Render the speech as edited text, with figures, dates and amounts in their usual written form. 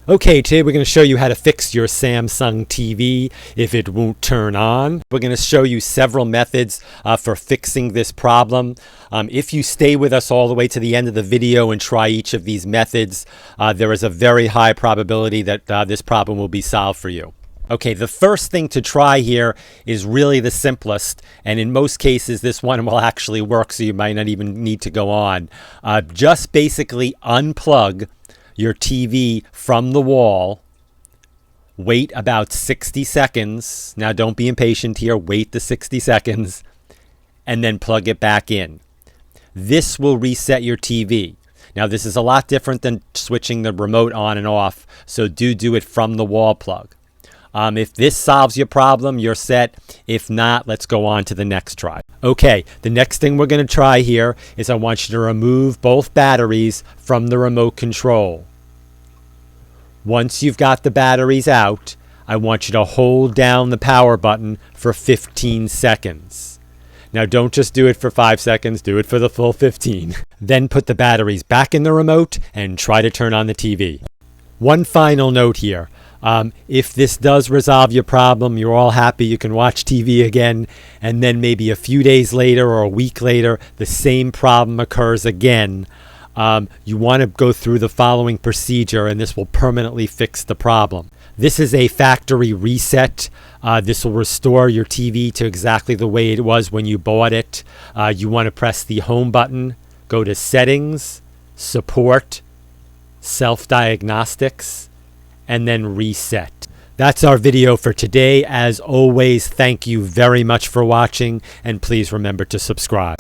Okay, today we're going to show you how to fix your Samsung TV if it won't turn on. We're going to show you several methods for fixing this problem. If you stay with us all the way to the end of the video and try each of these methods, there is a very high probability that this problem will be solved for you. Okay, the first thing to try here is really the simplest, and in most cases this one will actually work, so you might not even need to go on. Just basically unplug your TV from the wall, wait about 60 seconds. Now don't be impatient here, wait the 60 seconds, and then plug it back in. This will reset your TV. Now this is a lot different than switching the remote on and off, so do it from the wall plug. If this solves your problem, you're set. If not, let's go on to the next try. Okay, the next thing we're going to try here is I want you to remove both batteries from the remote control. Once you've got the batteries out, I want you to hold down the power button for 15 seconds. Now don't just do it for 5 seconds, do it for the full 15. Then put the batteries back in the remote and try to turn on the TV. One final note here. If this does resolve your problem, you're all happy, you can watch TV again, and then maybe a few days later or a week later, the same problem occurs again. You want to go through the following procedure, and this will permanently fix the problem. This is a factory reset. This will restore your TV to exactly the way it was when you bought it. You want to press the home button, go to Settings, Support, Self-Diagnostics, and then reset. That's our video for today. As always, thank you very much for watching, and please remember to subscribe.